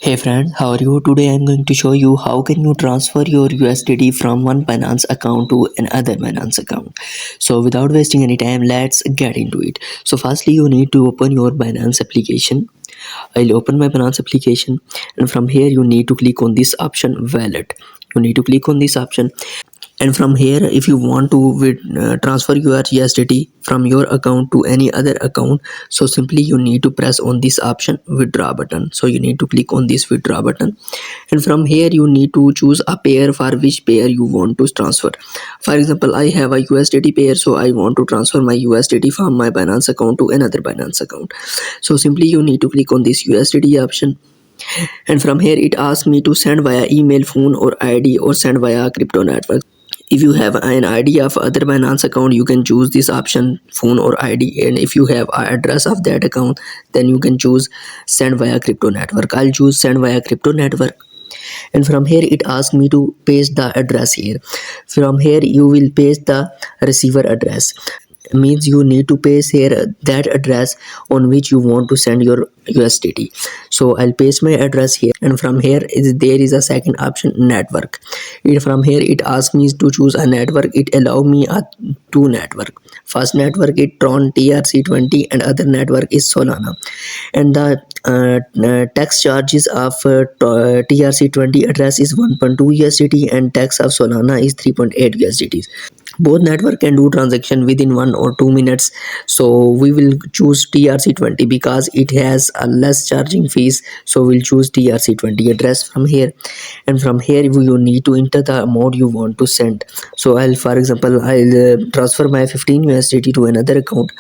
Hey friend, how are you? Today I'm going to show you how can you transfer your USDT from one Binance account to another Binance account. So without wasting any time, let's get into it. So firstly, you need to open your Binance application. I'll open my Binance application, and from here you need to click on this option wallet. You need to click on this option, and from here if you want to transfer your USDT from your account to any other account, so simply you need to press on this option withdraw button. So you need to click on this withdraw button, and from here you need to choose a pair for which pair you want to transfer. For example, I have a USDT pair, so I want to transfer my USDT from my Binance account to another Binance account. So simply you need to click on this USDT option, and from here it asks me to send via email, phone or ID, or send via crypto network. If you have an ID of other Binance account, you can choose this option phone or ID, and if you have an address of that account, then you can choose send via crypto network. I'll choose send via crypto network, and from here it asks me to paste the address here. From here you will paste the receiver address, means you need to paste here that address on which you want to send your USDT. So I'll paste my address here, and from here there is a second option network. From here it asks me to choose a network. It allow me a two network. First network is Tron TRC20, and other network is Solana, and the tax charges of TRC20 address is 1.2 USDT, and tax of Solana is 3.8 USDT. Both network can do transaction within 1 or 2 minutes, so we will choose TRC20 because it has a less charging fees. So we'll choose TRC20 address from here, and from here you need to enter the amount you want to send. So for example, I'll transfer my 15 USDT to another account.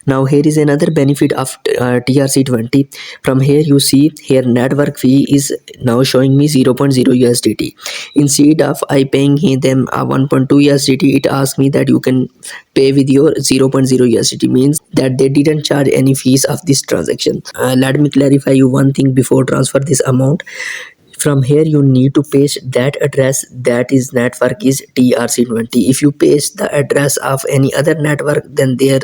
Now here is another benefit of TRC20. From here you see here network fee is now showing me 0.0 USDT. Instead of I paying them a 1.2 USDT, it asks me that you can pay with your 0.0 USDT, means that they didn't charge any fees of this transaction. Let me clarify you one thing before transfer this amount. From here you need to paste that address, that is network is TRC20. If you paste the address of any other network, then that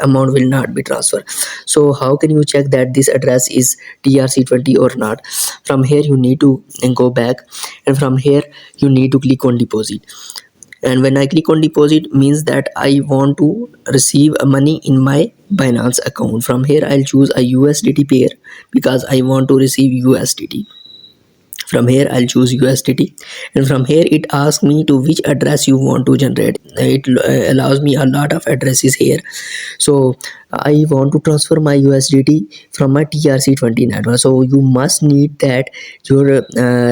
amount will not be transferred. So how can you check that this address is TRC20 or not? From here you need to go back, and from here you need to click on deposit. And when I click on deposit, means that I want to receive money in my Binance account. From here I'll choose a USDT pair because I want to receive USDT. From here I'll choose USDT, and from here it asks me to which address you want to generate. It allows me a lot of addresses here. So I want to transfer my USDT from my TRC20 network. So you must need that your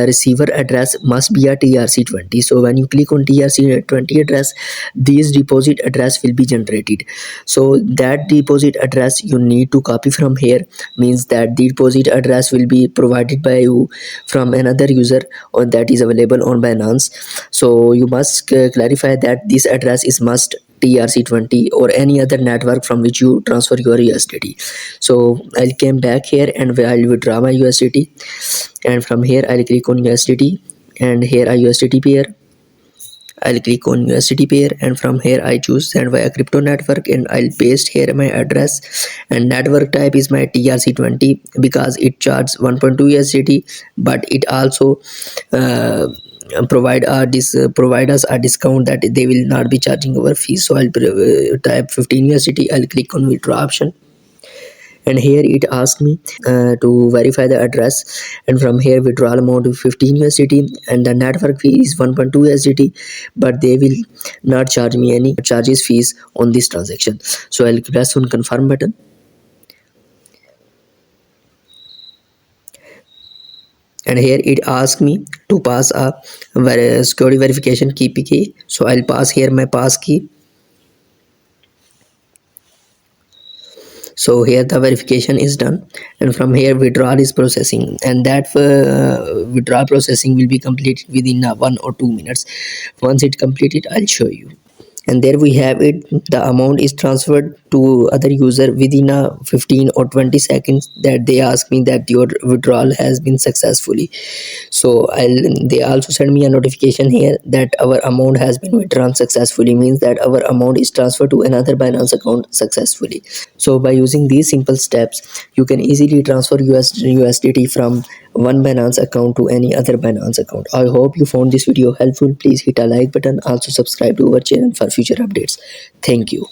receiver address must be a TRC20. So when you click on TRC20 address, this deposit address will be generated. So that deposit address you need to copy from here, means that the deposit address will be provided by you from another user, or that is available on Binance. So you must clarify that this address is must TRC20 or any other network from which you transfer your USDT. So I'll come back here and I'll withdraw my USDT, and from here I'll click on USDT, and here a USDT pair. I'll click on USDT pair, and from here I choose send via crypto network, and I'll paste here my address, and network type is my TRC20 because it charges 1.2 USDT, but it also provide us a discount that they will not be charging our fees. So I'll type 15 USDT. I'll click on withdraw option, and here it asks me to verify the address, and from here withdrawal amount is 15 USDT, and the network fee is 1.2 USDT, but they will not charge me any charges fees on this transaction. So I'll press on confirm button, and here it asks me to pass a security verification key. So I'll pass here my pass key. So here the verification is done, and from here withdrawal is processing, and that withdrawal processing will be completed within 1 or 2 minutes. Once it completed, I'll show you. and there we have it. The amount is transferred to other user within a 15 or 20 seconds, that they ask me that your withdrawal has been successfully. So they also send me a notification here that our amount has been withdrawn successfully, means that our amount is transferred to another Binance account successfully. So by using these simple steps, you can easily transfer USDT from one Binance account to any other Binance account. I hope you found this video helpful. Please hit a like button, also subscribe to our channel for future updates. Thank you.